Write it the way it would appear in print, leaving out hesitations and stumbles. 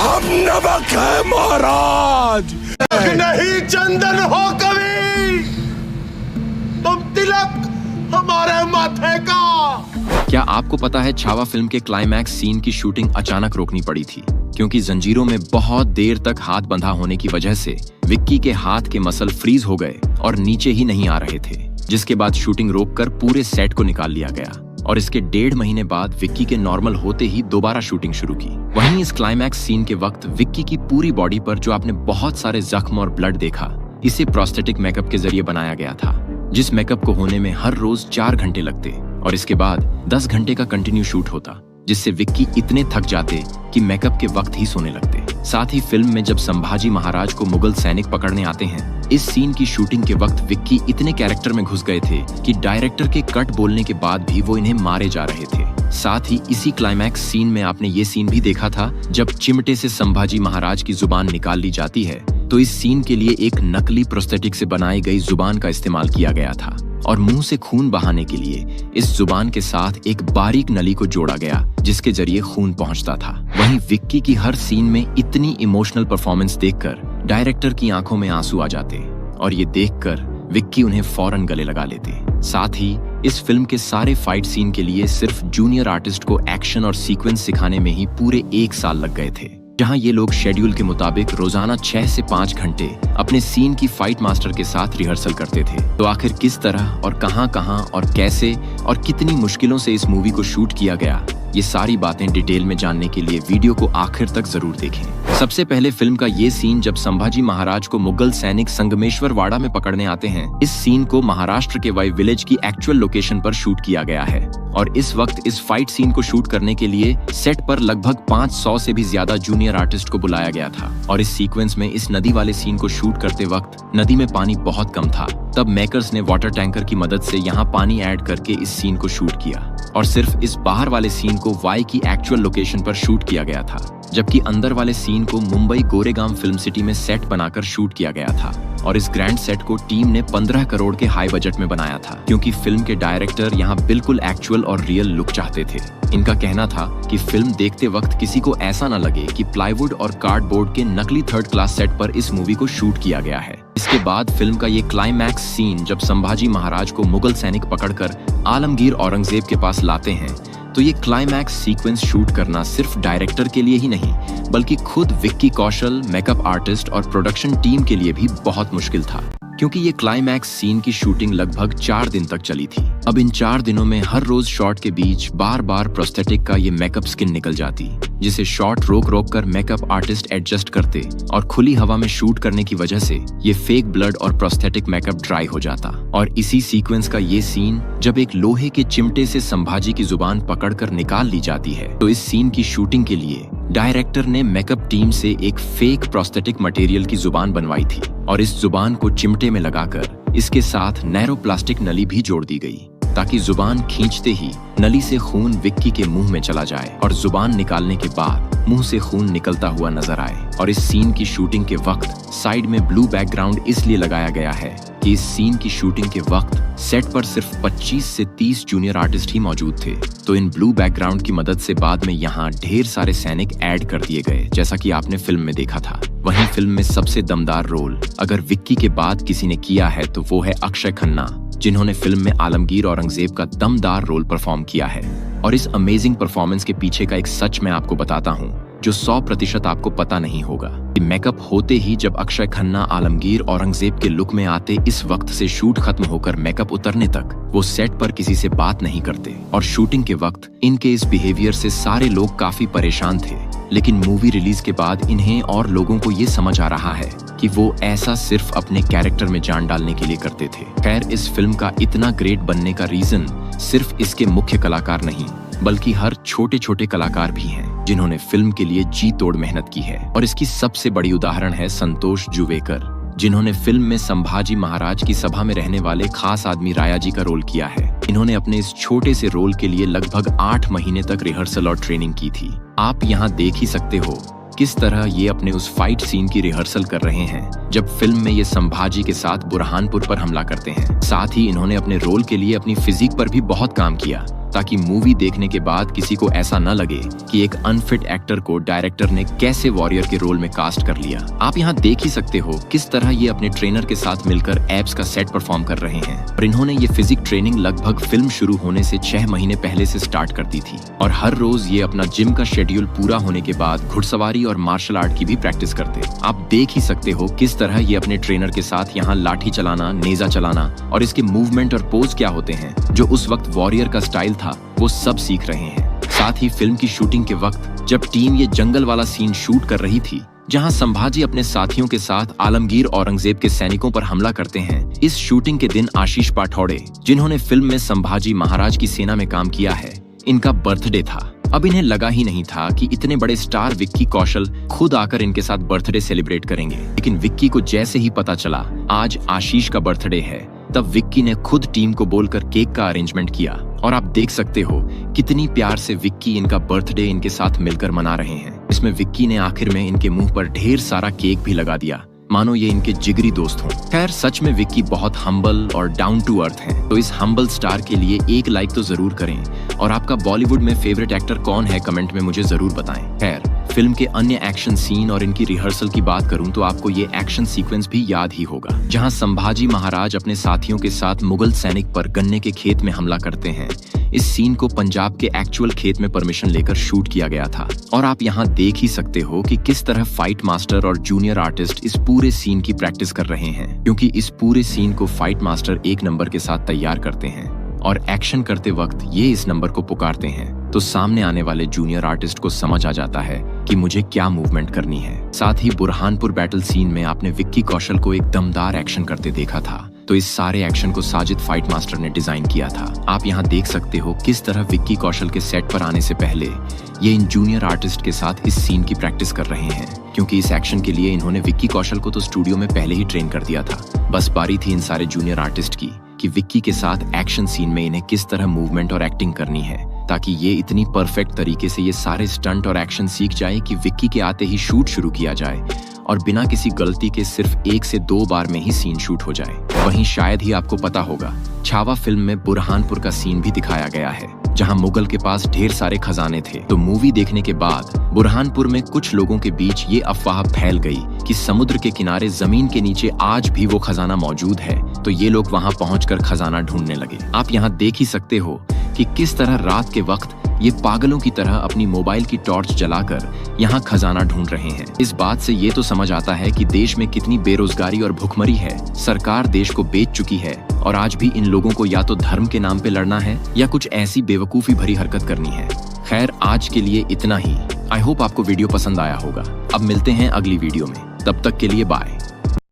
हम नमक है महाराज। नहीं चंदन हो कभी, तुम तिलक हमारे माथे का। क्या आपको पता है छावा फिल्म के क्लाइमैक्स सीन की शूटिंग अचानक रोकनी पड़ी थी क्योंकि जंजीरों में बहुत देर तक हाथ बंधा होने की वजह से विक्की के हाथ के मसल फ्रीज हो गए और नीचे ही नहीं आ रहे थे, जिसके बाद शूटिंग रोककर पूरे सेट को निकाल लिया गया और इसके 1.5 महीने बाद विक्की के नॉर्मल होते ही दोबारा शूटिंग शुरू की। वहीं इस क्लाइमैक्स सीन के वक्त विक्की की पूरी बॉडी पर जो आपने बहुत सारे जख्म और ब्लड देखा, इसे प्रोस्थेटिक मेकअप के जरिए बनाया गया था, जिस मेकअप को होने में हर रोज 4 घंटे लगते और इसके बाद 10 घंटे का कंटिन्यू शूट होता, जिससे विक्की इतने थक जाते कि मेकअप के वक्त ही सोने लगते। साथ ही फिल्म में जब संभाजी महाराज को मुगल सैनिक पकड़ने आते हैं, इस सीन की शूटिंग के वक्त विक्की इतने कैरेक्टर में घुस गए थे कि डायरेक्टर के कट बोलने के बाद भी वो इन्हें मारे जा रहे थे। साथ ही इसी क्लाइमैक्स सीन में आपने ये सीन भी देखा था जब चिमटे से संभाजी महाराज की जुबान निकाल ली जाती है, तो इस सीन के लिए एक नकली प्रोस्थेटिक से बनाई गई जुबान का इस्तेमाल किया गया था और मुंह से खून बहाने के लिए इस जुबान के साथ एक बारीक नली को जोड़ा गया जिसके जरिए खून पहुंचता था। वहीं विक्की की हर सीन में इतनी इमोशनल परफॉर्मेंस देखकर डायरेक्टर की आंखों में आंसू आ जाते और ये देखकर विक्की उन्हें फौरन गले लगा लेते। साथ ही इस फिल्म के सारे फाइट सीन के लिए सिर्फ जूनियर आर्टिस्ट को एक्शन और सीक्वेंस सिखाने में ही पूरे 1 साल लग गए थे, जहां ये लोग शेड्यूल के मुताबिक रोजाना 6 से 5 घंटे अपने सीन की फाइट मास्टर के साथ रिहर्सल करते थे। तो आखिर किस तरह और कहां और कैसे और कितनी मुश्किलों से इस मूवी को शूट किया गया, ये सारी बातें डिटेल में जानने के लिए वीडियो को आखिर तक जरूर देखें। सबसे पहले फिल्म का ये सीन जब संभाजी महाराज को मुगल सैनिक संगमेश्वर वाड़ा में पकड़ने आते हैं, इस सीन को महाराष्ट्र के वाई विलेज की एक्चुअल लोकेशन पर शूट किया गया है और इस वक्त इस फाइट सीन को शूट करने के लिए सेट पर लगभग 500 से भी ज्यादा जूनियर आर्टिस्ट को बुलाया गया था। और इस सीक्वेंस में इस नदी वाले सीन को शूट करते वक्त नदी में पानी बहुत कम था, तब मेकर्स ने वाटर टैंकर की मदद से यहाँ पानी ऐड करके इस सीन को शूट किया और सिर्फ इस बाहर वाले सीन को वाई की एक्चुअल लोकेशन पर शूट किया गया था, जबकि अंदर वाले सीन को मुंबई गोरेगांव फिल्म सिटी में सेट बनाकर शूट किया गया था। और इस ग्रैंड सेट को टीम ने 15 करोड़ के हाई बजट में बनाया था क्योंकि फिल्म के डायरेक्टर यहाँ बिल्कुल एक्चुअल और रियल लुक चाहते थे। इनका कहना था कि फिल्म देखते वक्त किसी को ऐसा न लगे कि प्लाईवुड और कार्डबोर्ड के नकली 3rd क्लास सेट पर इस मूवी को शूट किया गया है। इसके बाद फिल्म का ये क्लाइमैक्स सीन जब संभाजी महाराज को मुगल सैनिक पकड़कर आलमगीर औरंगजेब के पास लाते हैं, तो ये क्लाइमैक्स सीक्वेंस शूट करना सिर्फ डायरेक्टर के लिए ही नहीं बल्कि खुद विक्की कौशल, मेकअप आर्टिस्ट और प्रोडक्शन टीम के लिए भी बहुत मुश्किल था क्योंकि ये क्लाइमैक्स सीन की शूटिंग लगभग 4 दिन तक चली थी। अब इन 4 दिनों में हर रोज शॉट के बीच बार बार प्रोस्थेटिक का ये मेकअप स्किन निकल जाती, जिसे शॉट रोक कर मेकअप आर्टिस्ट एडजस्ट करते और खुली हवा में शूट करने की वजह से ये फेक ब्लड और प्रोस्थेटिक मेकअप ड्राई हो जाता। और इसी सीक्वेंस का ये सीन जब एक लोहे के चिमटे से संभाजी की जुबान पकड़कर निकाल ली जाती है, तो इस सीन की शूटिंग के लिए डायरेक्टर ने मेकअप टीम से एक फेक प्रोस्थेटिक मटेरियल की जुबान बनवाई थी और इस जुबान को चिमटे में लगाकर इसके साथ नैरो प्लास्टिक नली भी जोड़ दी गई ताकि जुबान खींचते ही नली से खून विक्की के मुंह में चला जाए और जुबान निकालने के बाद मुंह से खून निकलता हुआ नजर आए। और इस सीन की शूटिंग के वक्त साइड में ब्लू बैकग्राउंड इसलिए लगाया गया है कि इस सीन की शूटिंग के वक्त सेट पर सिर्फ 25 से 30 जूनियर आर्टिस्ट ही मौजूद थे, तो इन ब्लू बैकग्राउंड की मदद से बाद में यहाँ ढेर सारे सैनिक ऐड कर दिए गए, जैसा कि आपने फिल्म में देखा था। वहीं फिल्म में सबसे दमदार रोल अगर विक्की के बाद किसी ने किया है तो वो है अक्षय खन्ना, जिन्होंने फिल्म में आलमगीर औरंगजेब का दमदार रोल परफॉर्म किया है। और इस अमेजिंग परफॉर्मेंस के पीछे का एक सच मैं आपको बताता हूँ जो 100% आपको पता नहीं होगा। मेकअप होते ही जब अक्षय खन्ना आलमगीर औरंगजेब के लुक में आते, इस वक्त से शूट खत्म होकर मेकअप उतरने तक वो सेट पर किसी से बात नहीं करते और शूटिंग के वक्त इनके इस बिहेवियर से सारे लोग काफी परेशान थे। लेकिन मूवी रिलीज के बाद इन्हें और लोगों को ये समझ आ रहा है कि वो ऐसा सिर्फ अपने कैरेक्टर में जान डालने के लिए करते थे। खैर, इस फिल्म का इतना ग्रेट बनने का रीजन सिर्फ इसके मुख्य कलाकार नहीं बल्कि हर छोटे छोटे कलाकार भी हैं जिन्होंने फिल्म के लिए जी तोड़ मेहनत की है। और इसकी सबसे बड़ी उदाहरण है संतोष जुवेकर, जिन्होंने फिल्म में संभाजी महाराज की सभा में रहने वाले खास आदमी राया जी का रोल किया है। इन्होंने अपने इस छोटे से रोल के लिए लगभग 8 महीने तक रिहर्सल और ट्रेनिंग की थी। आप यहाँ देख ही सकते हो किस तरह ये अपने उस फाइट सीन की रिहर्सल कर रहे हैं जब फिल्म में ये संभाजी के साथ बुरहानपुर पर हमला करते हैं। साथ ही इन्होंने अपने रोल के लिए अपनी फिजिक पर भी बहुत काम किया ताकि मूवी देखने के बाद किसी को ऐसा न लगे कि एक अनफिट एक्टर को डायरेक्टर ने कैसे वॉरियर के रोल में कास्ट कर लिया। आप यहाँ देख ही सकते हो किस तरह ये अपने ट्रेनर के साथ मिलकर एब्स का सेट परफॉर्म कर रहे हैं। और इन्होंने ये फिजिक ट्रेनिंग लगभग फिल्म शुरू होने से 6 महीने पहले से स्टार्ट कर दी थी और हर रोज ये अपना जिम का शेड्यूल पूरा होने के बाद घुड़सवारी और मार्शल आर्ट की भी प्रैक्टिस करते। आप देख ही सकते हो किस तरह ये अपने ट्रेनर के साथ यहाँ लाठी चलाना, नेजा चलाना और इसके मूवमेंट और पोज क्या होते हैं जो उस वक्त वॉरियर का स्टाइल था वो सब सीख रहे हैं। साथ ही फिल्म की शूटिंग के वक्त जब टीम ये जंगल वाला सीन शूट कर रही थी जहां संभाजी अपने साथियों के साथ आलमगीर औरंगजेब के सैनिकों पर हमला करते हैं, इस शूटिंग के दिन आशीष पाठौड़े, जिन्होंने फिल्म में संभाजी महाराज की सेना में काम किया है, इनका बर्थडे था। अब इन्हें लगा ही नहीं था कि इतने बड़े स्टार विक्की कौशल खुद आकर इनके साथ बर्थडे सेलिब्रेट करेंगे। लेकिन विक्की को जैसे ही पता चला आज आशीष का बर्थडे है, तब विक्की ने खुद टीम को बोलकर केक का अरेंजमेंट किया और आप देख सकते हो कितनी प्यार से विक्की इनका बर्थडे इनके साथ मिलकर मना रहे हैं। इसमें विक्की ने आखिर में इनके मुंह पर ढेर सारा केक भी लगा दिया, मानो ये इनके जिगरी दोस्त हों। खैर सच में विक्की बहुत हम्बल और डाउन टू अर्थ हैं। तो इस हम्बल स्टार के लिए एक लाइक तो जरूर करें और आपका बॉलीवुड में फेवरेट एक्टर कौन है कमेंट में मुझे जरूर बताएं। खैर फिल्म के अन्य एक्शन सीन और इनकी रिहर्सल की बात करूं तो आपको ये एक्शन सीक्वेंस भी याद ही होगा जहां संभाजी महाराज अपने साथियों के साथ मुगल सैनिक पर गन्ने के खेत में हमला करते हैं। इस सीन को पंजाब के एक्चुअल खेत में परमिशन लेकर शूट किया गया था और आप यहाँ देख ही सकते हो कि किस तरह फाइट मास्टर और जूनियर आर्टिस्ट इस पूरे सीन की प्रैक्टिस कर रहे हैं, क्योंकि इस पूरे सीन को फाइट मास्टर एक नंबर के साथ तैयार करते हैं और एक्शन करते वक्त ये इस नंबर को पुकारते हैं तो सामने आने वाले जूनियर आर्टिस्ट को समझ आ जाता है कि मुझे क्या मूवमेंट करनी है। साथ ही बुरहानपुर बैटल सीन में आपने विक्की कौशल को एक दमदार एक्शन करते देखा था, तो इस सारे एक्शन को साजिद फाइट मास्टर ने डिजाइन किया था। आप यहाँ देख सकते हो किस तरह विक्की कौशल के सेट पर आने से पहले ये इन जूनियर आर्टिस्ट के साथ इस सीन की प्रैक्टिस कर रहे हैं, क्योंकि इस एक्शन के लिए इन्होंने विक्की कौशल को तो स्टूडियो में पहले ही ट्रेन कर दिया था। बस बारी थी इन सारे जूनियर आर्टिस्ट की कि विक्की के साथ एक्शन सीन में इन्हें किस तरह मूवमेंट और एक्टिंग करनी है, ताकि ये इतनी परफेक्ट तरीके से ये सारे स्टंट और एक्शन सीख जाए कि विक्की के आते ही शूट शुरू किया जाए और बिना किसी गलती के सिर्फ 1 से 2 बार में ही सीन शूट हो जाए। वहीं शायद ही आपको पता होगा छावा फिल्म में बुरहानपुर का सीन भी दिखाया गया है जहां मुगल के पास ढेर सारे खजाने थे। तो मूवी देखने के बाद बुरहानपुर में कुछ लोगों के बीच ये अफवाह फैल गई कि समुद्र के किनारे जमीन के नीचे आज भी वो खजाना मौजूद है, तो ये लोग वहां पहुंचकर खजाना ढूंढने लगे। आप यहाँ देख ही सकते हो कि किस तरह रात के वक्त ये पागलों की तरह अपनी मोबाइल की टॉर्च जलाकर यहाँ खजाना ढूंढ रहे हैं। इस बात से ये तो समझ आता है कि देश में कितनी बेरोजगारी और भुखमरी है। सरकार देश को बेच चुकी है और आज भी इन लोगों को या तो धर्म के नाम पे लड़ना है या कुछ ऐसी बेवकूफी भरी हरकत करनी है। खैर आज के लिए इतना ही। आई होप आपको वीडियो पसंद आया होगा। अब मिलते हैं अगली वीडियो में, तब तक के लिए बाय।